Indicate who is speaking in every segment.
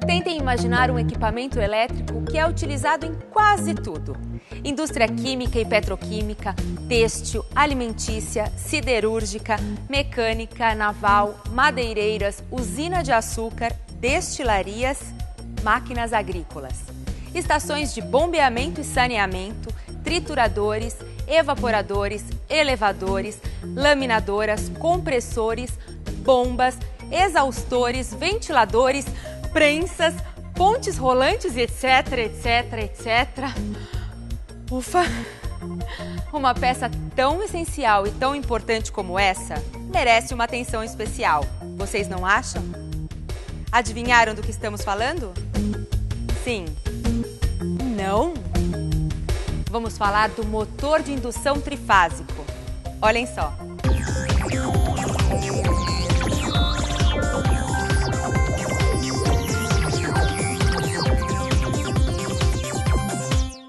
Speaker 1: Tentem imaginar um equipamento elétrico que é utilizado em quase tudo. Indústria química e petroquímica, têxtil, alimentícia, siderúrgica, mecânica, naval, madeireiras, usina de açúcar, destilarias, máquinas agrícolas. Estações de bombeamento e saneamento, trituradores, evaporadores, elevadores, laminadoras, compressores, bombas, exaustores, ventiladores, prensas, pontes rolantes, etc, etc, etc. Ufa! Uma peça tão essencial e tão importante como essa merece uma atenção especial. Vocês não acham? Adivinharam do que estamos falando? Sim. Não? Vamos falar do motor de indução trifásico. Olhem só.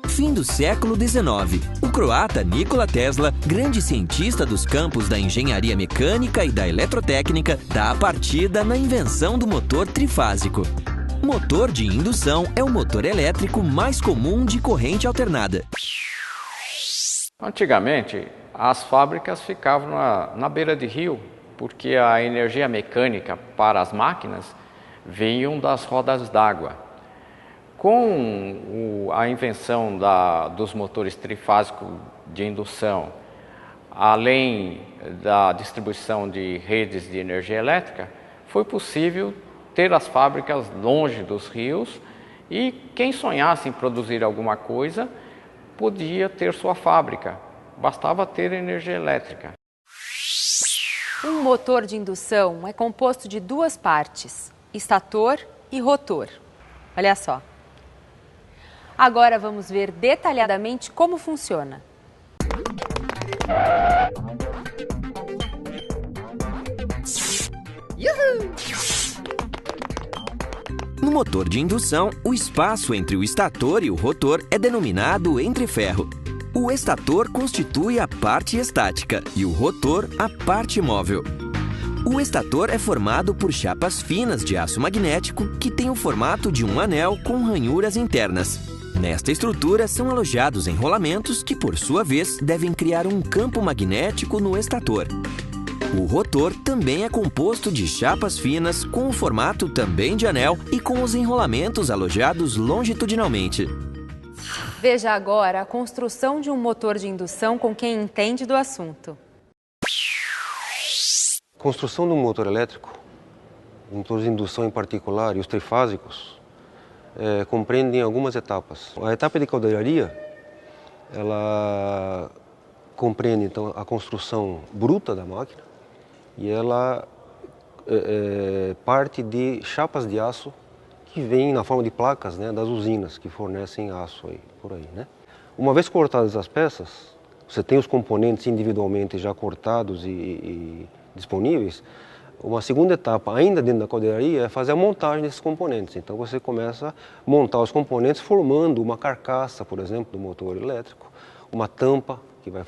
Speaker 2: Fim do século XIX, o croata Nikola Tesla, grande cientista dos campos da engenharia mecânica e da eletrotécnica, dá a partida na invenção do motor trifásico. Motor de indução é o motor elétrico mais comum de corrente alternada.
Speaker 3: Antigamente, as fábricas ficavam na beira de rio, porque a energia mecânica para as máquinas vinham das rodas d'água. Com a invenção dos motores trifásicos de indução, além da distribuição de redes de energia elétrica, foi possível ter as fábricas longe dos rios e quem sonhasse em produzir alguma coisa podia ter sua fábrica, bastava ter energia elétrica.
Speaker 1: Um motor de indução é composto de duas partes, estator e rotor. Olha só. Agora vamos ver detalhadamente como funciona.
Speaker 2: No motor de indução, o espaço entre o estator e o rotor é denominado entreferro. O estator constitui a parte estática e o rotor a parte móvel. O estator é formado por chapas finas de aço magnético que têm o formato de um anel com ranhuras internas. Nesta estrutura são alojados enrolamentos que, por sua vez, devem criar um campo magnético no estator. O rotor também é composto de chapas finas com o formato também de anel e com os enrolamentos alojados longitudinalmente.
Speaker 1: Veja agora a construção de um motor de indução com quem entende do assunto.
Speaker 4: A construção de um motor elétrico, um motor de indução em particular e os trifásicos, compreendem algumas etapas. A etapa de caldeiraria, ela compreende então a construção bruta da máquina e ela parte de chapas de aço que vêm na forma de placas, né, das usinas que fornecem aço aí, por aí, né? Uma vez cortadas as peças, você tem os componentes individualmente já cortados e disponíveis. Uma segunda etapa, ainda dentro da caldeiraria, é fazer a montagem desses componentes. Então você começa a montar os componentes formando uma carcaça, por exemplo, do motor elétrico, uma tampa que vai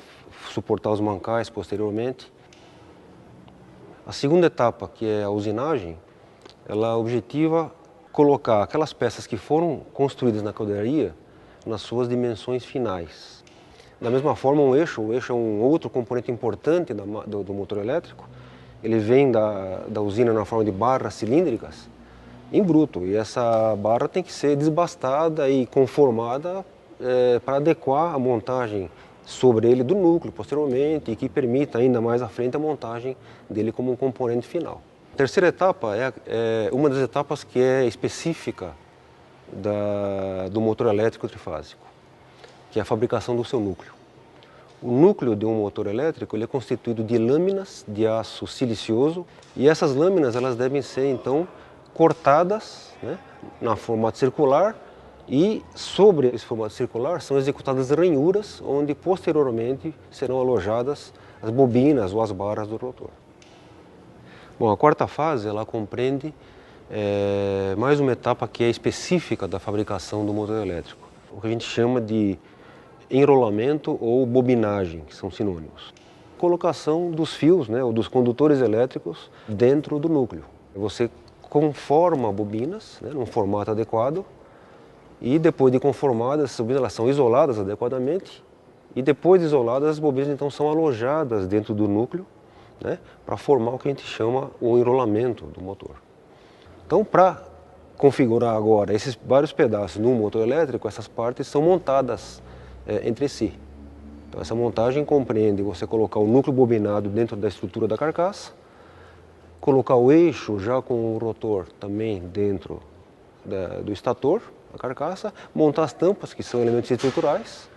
Speaker 4: suportar os mancais posteriormente. A segunda etapa, que é a usinagem, ela objetiva colocar aquelas peças que foram construídas na caldeiraria nas suas dimensões finais. Da mesma forma, o eixo é um outro componente importante do motor elétrico. Ele vem da usina na forma de barras cilíndricas em bruto e essa barra tem que ser desbastada e conformada para adequar a montagem sobre ele do núcleo posteriormente e que permita ainda mais à frente a montagem dele como um componente final. A terceira etapa é uma das etapas que é específica do motor elétrico trifásico, que é a fabricação do seu núcleo. O núcleo de um motor elétrico ele é constituído de lâminas de aço silicioso e essas lâminas elas devem ser então cortadas, né, na formato circular e sobre esse formato circular são executadas ranhuras onde posteriormente serão alojadas as bobinas ou as barras do rotor. Bom, a quarta fase ela compreende mais uma etapa que é específica da fabricação do motor elétrico, o que a gente chama de enrolamento ou bobinagem, que são sinônimos. Colocação dos fios, né, ou dos condutores elétricos dentro do núcleo. Você conforma bobinas, né, num formato adequado, e depois de conformadas, essas bobinas elas são isoladas adequadamente, e depois de isoladas, as bobinas então são alojadas dentro do núcleo, né, para formar o que a gente chama o enrolamento do motor. Então, para configurar agora esses vários pedaços num motor elétrico, essas partes são montadas entre si. Então, essa montagem compreende você colocar o núcleo bobinado dentro da estrutura da carcaça, colocar o eixo já com o rotor também dentro do estator, a carcaça, montar as tampas, que são elementos estruturais,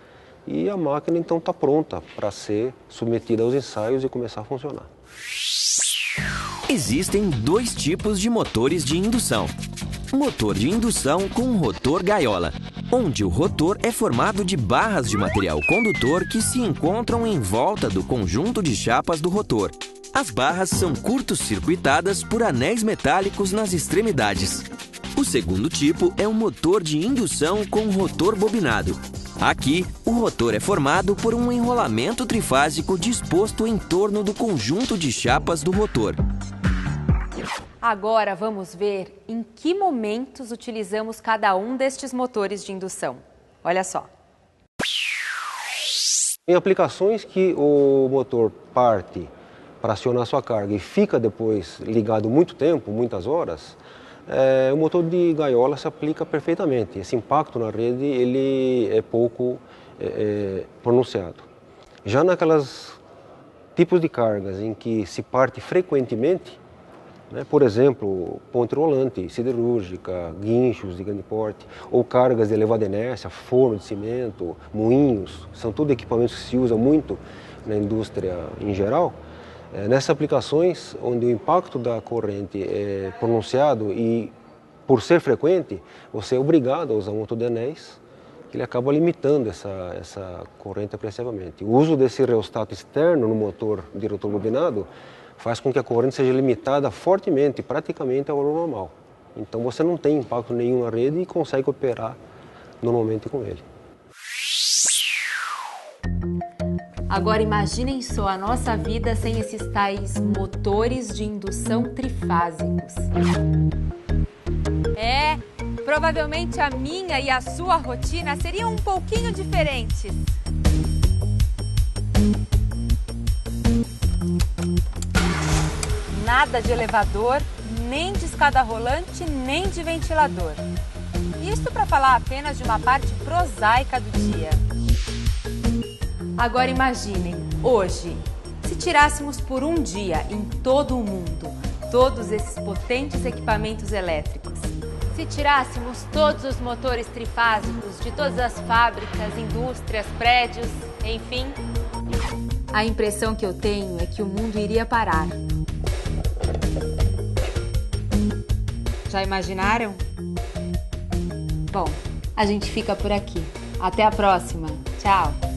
Speaker 4: e a máquina então está pronta para ser submetida aos ensaios e começar a funcionar.
Speaker 2: Existem dois tipos de motores de indução. Motor de indução com rotor gaiola, onde o rotor é formado de barras de material condutor que se encontram em volta do conjunto de chapas do rotor. As barras são curto-circuitadas por anéis metálicos nas extremidades. O segundo tipo é o motor de indução com rotor bobinado. Aqui, o rotor é formado por um enrolamento trifásico disposto em torno do conjunto de chapas do rotor.
Speaker 1: Agora vamos ver em que momentos utilizamos cada um destes motores de indução. Olha só.
Speaker 4: Em aplicações que o motor parte para acionar sua carga e fica depois ligado muito tempo, muitas horas, o motor de gaiola se aplica perfeitamente. Esse impacto na rede ele é pouco pronunciado. Já naquelas tipos de cargas em que se parte frequentemente, né, por exemplo, ponte rolante, siderúrgica, guinchos de grande porte, ou cargas de elevada inércia, forno de cimento, moinhos, são tudo equipamentos que se usam muito na indústria em geral. Nessas aplicações onde o impacto da corrente é pronunciado e por ser frequente, você é obrigado a usar um motor de anéis, que ele acaba limitando essa corrente apreciavelmente. O uso desse reostato externo no motor de rotor bobinado faz com que a corrente seja limitada fortemente, praticamente ao valor normal. Então você não tem impacto nenhum na rede e consegue operar normalmente com ele.
Speaker 1: Agora imaginem só a nossa vida sem esses tais motores de indução trifásicos. Provavelmente a minha e a sua rotina seriam um pouquinho diferentes. Nada de elevador, nem de escada rolante, nem de ventilador. Isso para falar apenas de uma parte prosaica do dia. Agora imaginem, hoje, se tirássemos por um dia em todo o mundo todos esses potentes equipamentos elétricos, se tirássemos todos os motores trifásicos de todas as fábricas, indústrias, prédios, enfim, a impressão que eu tenho é que o mundo iria parar. Já imaginaram? Bom, a gente fica por aqui. Até a próxima. Tchau!